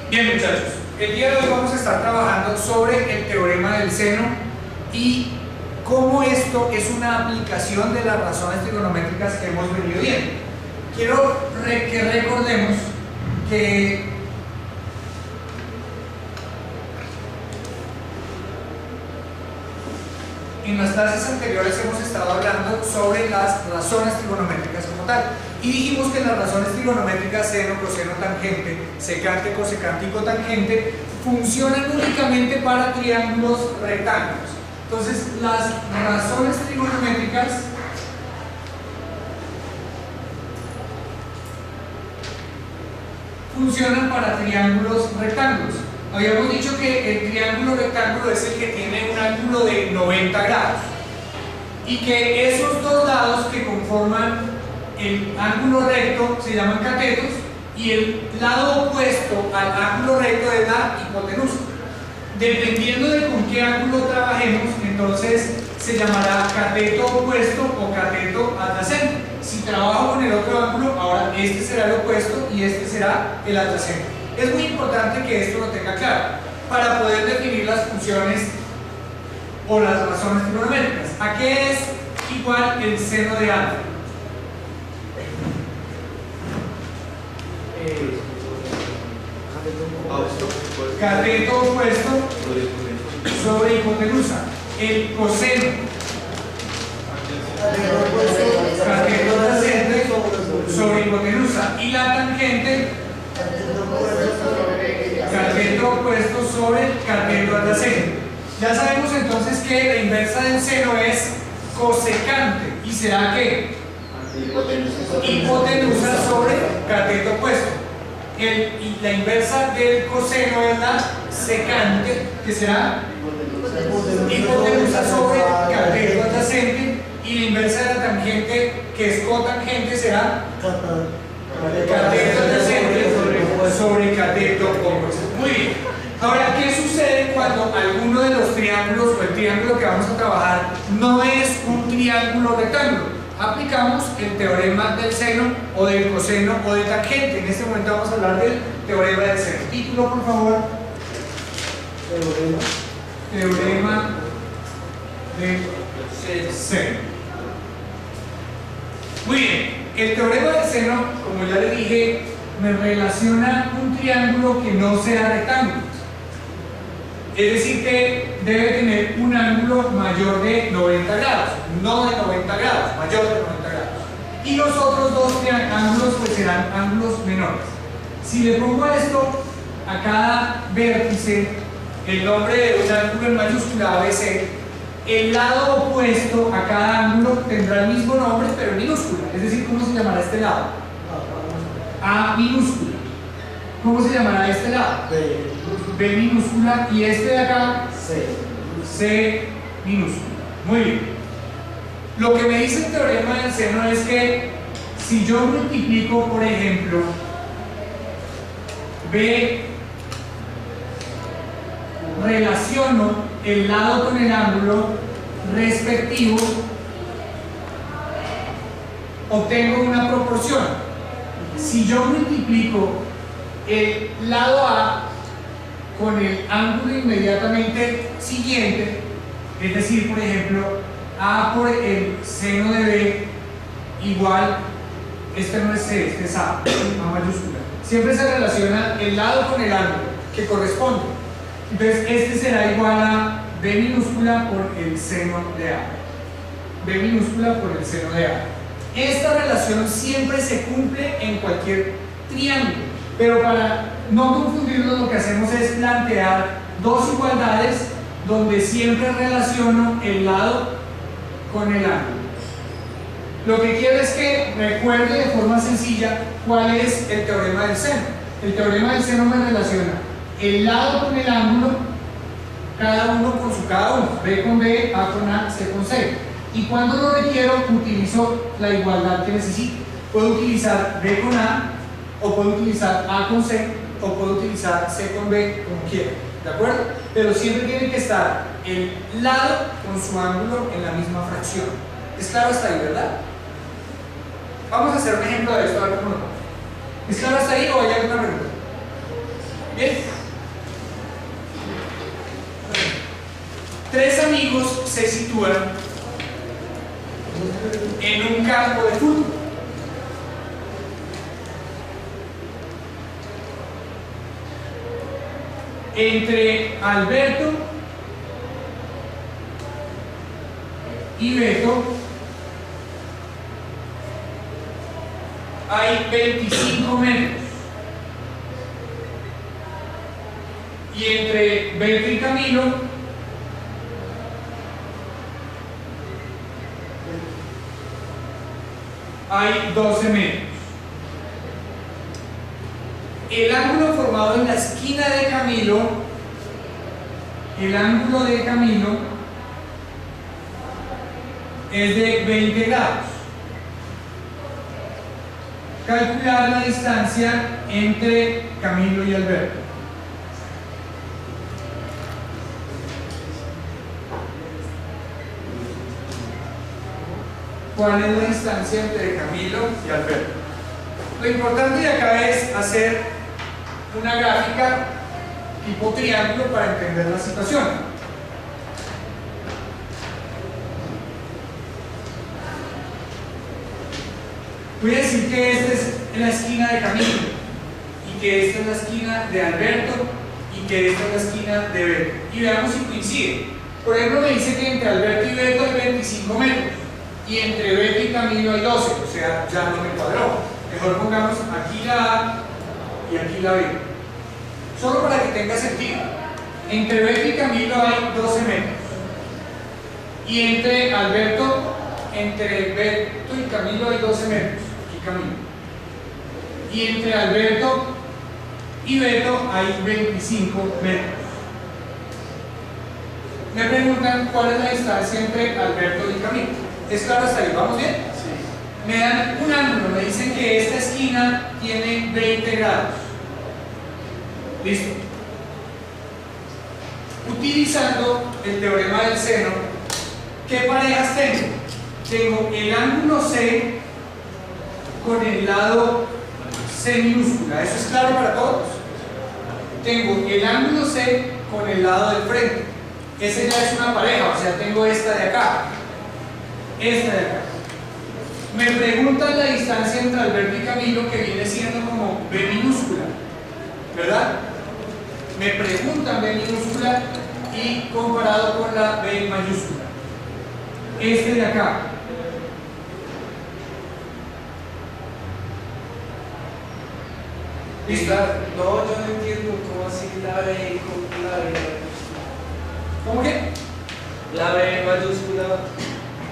Bien, muchachos, el día de hoy vamos a estar trabajando sobre el teorema del seno y cómo esto es una aplicación de las razones trigonométricas que hemos venido viendo. Quiero que recordemos que en las clases anteriores hemos estado hablando sobre las razones trigonométricas como tal y dijimos que las razones trigonométricas seno, coseno, tangente, secante, cosecante y cotangente funcionan únicamente para triángulos rectángulos. Entonces las razones trigonométricas funcionan para triángulos rectángulos. Habíamos dicho que el triángulo rectángulo es el que tiene un ángulo de 90 grados y que esos dos lados que conforman el ángulo recto se llaman catetos y el lado opuesto al ángulo recto es la hipotenusa. Dependiendo de con qué ángulo trabajemos, entonces se llamará cateto opuesto o cateto adyacente. Si trabajo con el otro ángulo, ahora este será el opuesto y este será el adyacente. Es muy importante que esto lo tenga claro para poder definir las funciones o las razones trigonométricas. ¿A qué es igual el seno de alfa? Cateto opuesto sobre hipotenusa. El coseno, cateto adyacente sobre hipotenusa. Y la tangente, cateto opuesto sobre cateto adyacente. Ya sabemos entonces que la inversa del seno es cosecante y será que hipotenusa sobre cateto opuesto. Y la inversa del coseno es la secante, que será hipotenusa sobre cateto adyacente, y la inversa de la tangente, que es cotangente, será cateto adyacente sobre cateto opuesto. Muy bien. Ahora, ¿qué sucede cuando alguno de los triángulos o el triángulo que vamos a trabajar no es un triángulo rectángulo? Aplicamos el teorema del seno o del coseno o de tangente. En este momento vamos a hablar del teorema del seno. Título, por favor. Teorema del seno. Muy bien. El teorema del seno, como ya le dije, me relaciona un triángulo que no sea rectángulo. Es decir, que debe tener un ángulo mayor de 90 grados, no de 90 grados, mayor de 90 grados. Y los otros dos ángulos pues serán ángulos menores. Si le pongo a esto, a cada vértice, el nombre de un ángulo en mayúscula ABC, el lado opuesto a cada ángulo tendrá el mismo nombre, pero en minúscula. Es decir, ¿cómo se llamará este lado? A minúscula. ¿Cómo se llamará este lado? B minúscula. Y este de acá, C minúscula. Muy bien. Lo que me dice el teorema del seno es que si yo multiplico, por ejemplo, B, relaciono el lado con el ángulo respectivo, obtengo una proporción. Si yo multiplico el lado A con el ángulo inmediatamente siguiente, es decir, por ejemplo, A por el seno de B igual, este no es C, este es A mayúscula. Siempre se relaciona el lado con el ángulo que corresponde. Entonces, este será igual a B minúscula por el seno de A. B minúscula por el seno de A. Esta relación siempre se cumple en cualquier triángulo, pero para no confundirnos lo que hacemos es plantear dos igualdades donde siempre relaciono el lado con el ángulo. Lo que quiero es que recuerde de forma sencilla cuál es el teorema del seno. El teorema del seno me relaciona el lado con el ángulo, cada uno con su cada uno, B con B, A con A, C con C. Y cuando lo requiero, utilizo la igualdad que necesito. Puedo utilizar B con A, o puedo utilizar A con C, o puedo utilizar C con B, como quiera. ¿De acuerdo? Pero siempre tiene que estar el lado con su ángulo en la misma fracción. ¿Es claro hasta ahí, verdad? Vamos a hacer un ejemplo de esto, a ver cómo lo vamos. ¿Es claro hasta ahí o hay alguna pregunta? Bien. Tres amigos se sitúan en un campo de fútbol. Entre Alberto y Beto hay 25 metros. Y entre Beto y Camilo hay 12 metros. El ángulo formado en la esquina de Camilo, el ángulo de Camilo es de 20 grados. Calcular la distancia entre Camilo y Alberto. ¿Cuál es la distancia entre Camilo y Alberto? Lo importante de acá es hacer una gráfica tipo triángulo para entender la situación. Voy a decir que esta es la esquina de Camilo y que esta es la esquina de Alberto y que esta es la esquina de Beto. Y veamos si coincide. Por ejemplo, me dice que entre Alberto y Beto hay 25 metros y entre Beto y Camilo hay 12, o sea, ya no me cuadró. Mejor pongamos aquí la A y aquí la B. Solo para que tenga sentido. Entre Beto y Camilo hay 12 metros. Y entre Beto y Camilo hay 12 metros. Aquí Camilo. Y entre Alberto y Beto hay 25 metros. Me preguntan cuál es la distancia entre Alberto y Camilo. ¿Es claro hasta ahí? ¿Vamos bien? Sí. Me dan un ángulo, me dicen que esta esquina tiene 20 grados. ¿Listo? Utilizando el teorema del seno, ¿qué parejas tengo? Tengo el ángulo C con el lado C minúscula. ¿Eso es claro para todos? Tengo el ángulo C con el lado del frente. Esa ya es una pareja, o sea, tengo esta de acá. Esta de acá. Me preguntan la distancia entre Alberto y Camilo, que viene siendo como B minúscula, ¿verdad? Me preguntan B minúscula y comparado con la B mayúscula. Este de acá. ¿Listo? No, yo no entiendo cómo así la B con la B. ¿Cómo que? La B mayúscula,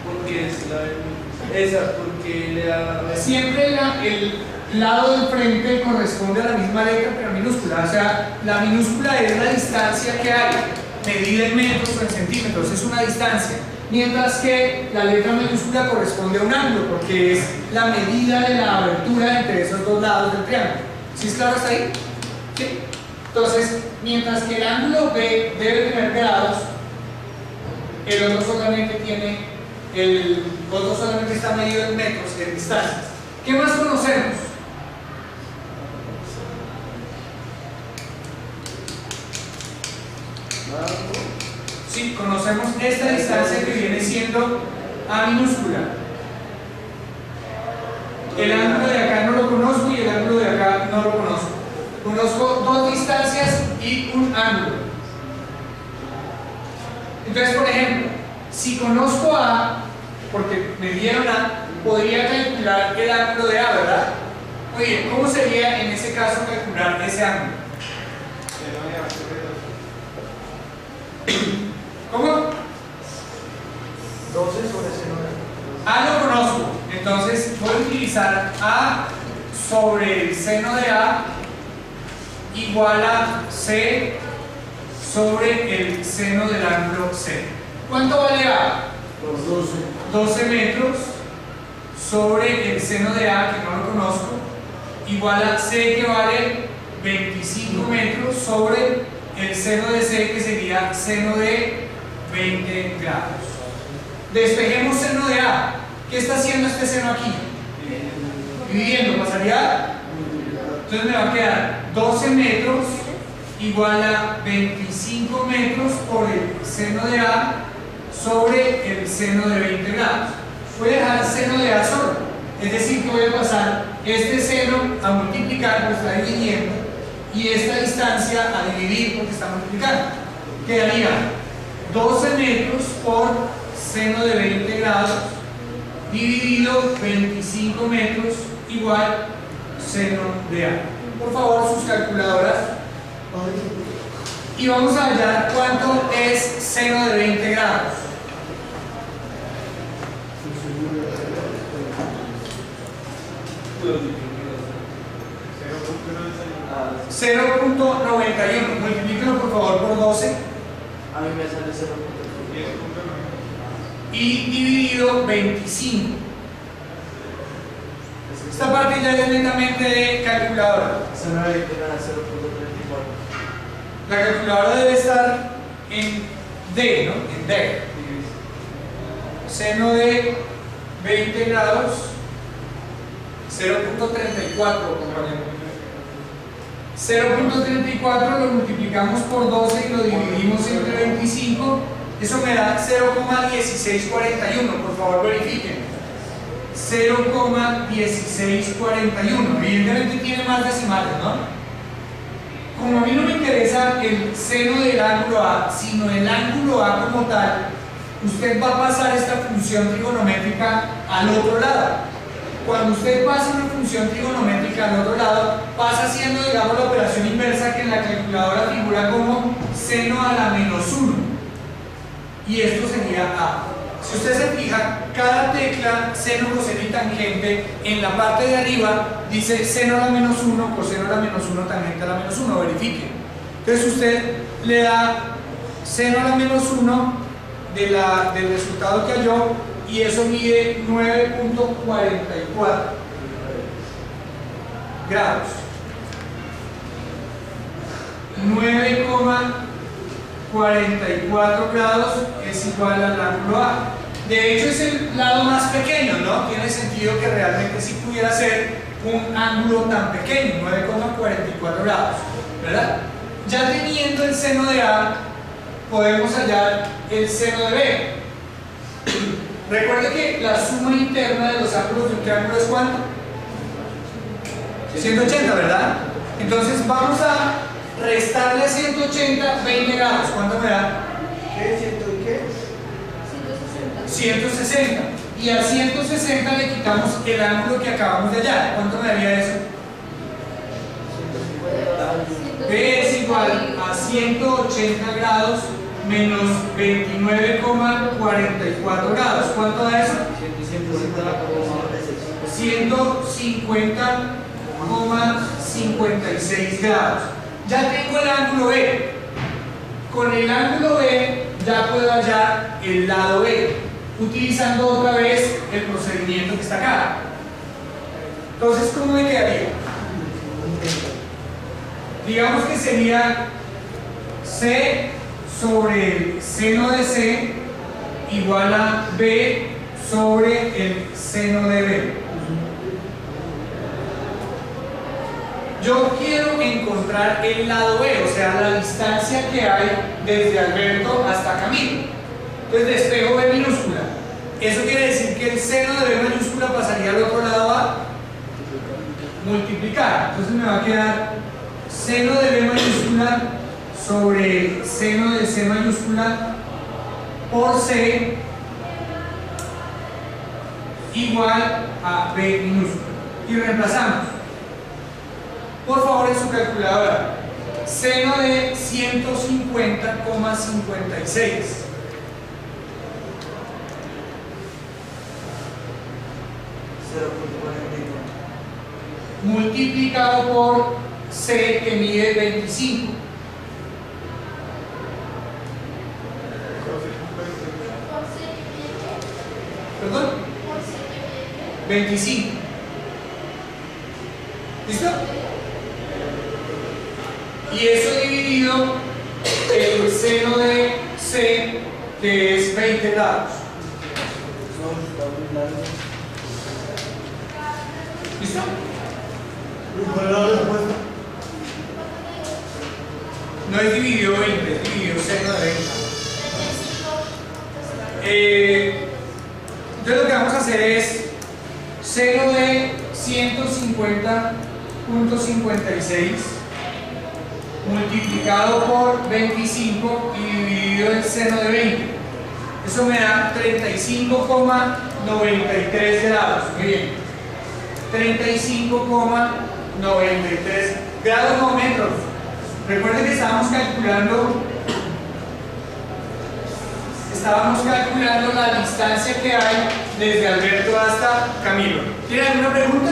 porque es la B. Esa, porque le da. Siempre el lado del frente corresponde a la misma letra, pero minúscula. O sea, la minúscula es la distancia que hay, medida en metros o en centímetros, es una distancia. Mientras que la letra mayúscula corresponde a un ángulo, porque es la medida de la abertura entre esos dos lados del triángulo. ¿Sí es claro hasta ahí? ¿Sí? Entonces, mientras que el ángulo B debe tener grados, el otro solamente está medido en metros, en distancias. ¿Qué más conocemos? Sí, conocemos esta distancia que viene siendo A minúscula. El ángulo de acá no lo conozco y el ángulo de acá no lo conozco. Conozco dos distancias y un ángulo. Entonces, por ejemplo, si conozco A, porque me dieron A, podría calcular el ángulo de A, ¿verdad? Muy bien, ¿cómo sería en ese caso calcular ese ángulo? ¿Cómo? 12 sobre seno de A lo conozco, entonces voy a utilizar A sobre el seno de A igual a C sobre el seno del ángulo C. ¿Cuánto vale A? 12 metros sobre el seno de A, que no lo conozco, igual a C, que vale 25 metros sobre el seno de C, que sería seno de 20 grados. Despejemos seno de A. ¿Qué está haciendo este seno aquí? Dividiendo, ¿pasaría? Entonces me va a quedar 12 metros igual a 25 metros por el seno de A sobre el seno de 20 grados. Voy a dejar el seno de A solo, es decir, que voy a pasar este seno a multiplicar, porque está dividiendo, y esta distancia a dividir, porque está multiplicando. Quedaría 12 metros por seno de 20 grados dividido 25 metros igual seno de A. Por favor, sus calculadoras. Y vamos a hallar cuánto es seno de 20 grados. 0.91. Multiplíquenlo por favor por 12. A mí me sale 0.1. Y dividido 25. Esta parte ya es netamente de calculadora. La calculadora debe estar en D, ¿no? En D. Seno de 20 grados, 0.34, compañero. 0.34 lo multiplicamos por 12 y lo dividimos entre 25. Eso me da 0,1641. Por favor, verifiquen. 0,1641. Evidentemente tiene más decimales, ¿no? Como a mí no me interesa el seno del ángulo A, sino el ángulo A como tal, usted va a pasar esta función trigonométrica al otro lado. Cuando usted pasa una función trigonométrica al otro lado, pasa haciendo, digamos, la operación inversa que en la calculadora figura como seno a la menos 1. Y esto sería A. Si usted se fija, cada tecla, seno, coseno y tangente, en la parte de arriba dice seno a la menos 1, coseno a la menos 1, tangente a la menos 1, verifiquen. Entonces usted le da seno a la menos 1 del resultado que halló y eso mide 9.44 grados. 9,44 grados es igual al ángulo A. De hecho es el lado más pequeño, ¿no? Tiene sentido que realmente sí pudiera ser un ángulo tan pequeño, 9,44 grados, ¿verdad? Ya teniendo el seno de A, podemos hallar el seno de B. Recuerde que la suma interna de los ángulos de un triángulo es ¿cuánto? 180, ¿verdad? Entonces vamos a restarle a 180 20 grados. ¿Cuánto me da? ¿Qué? ¿Ciento y qué? 160. Y a 160 le quitamos el ángulo que acabamos de hallar. ¿Cuánto me daría eso? B es igual a 180 grados menos 29,44 grados. ¿Cuánto da eso? 150,56 grados. Ya tengo el ángulo B. Con el ángulo B ya puedo hallar el lado B, utilizando otra vez el procedimiento que está acá. Entonces, ¿cómo me quedaría? Digamos que sería C sobre el seno de C igual a B sobre el seno de B. Yo quiero encontrar el lado B, o sea, la distancia que hay desde Alberto hasta Camilo. Entonces despejo B minúscula. Eso quiere decir que el seno de B mayúscula pasaría al otro lado a multiplicar. Entonces me va a quedar seno de B mayúscula sobre seno de C mayúscula por C igual a B minúscula. Y reemplazamos. Por favor, en su calculadora, seno de 150,56. Multiplicado por C, que mide 25. ¿Perdón? 25. ¿Listo? Y eso dividido el seno de C, que es 20 grados. ¿Listo? ¿Y cuál es la respuesta? No es dividido 20, es dividido seno de 20. Entonces lo que vamos a hacer es seno de 150.56 multiplicado por 25 y dividido el seno de 20. Eso me da 35,93 grados. Muy bien. 35,93 grados no metros. Recuerden que estábamos calculando la distancia que hay desde Alberto hasta Camilo. ¿Tienen alguna pregunta?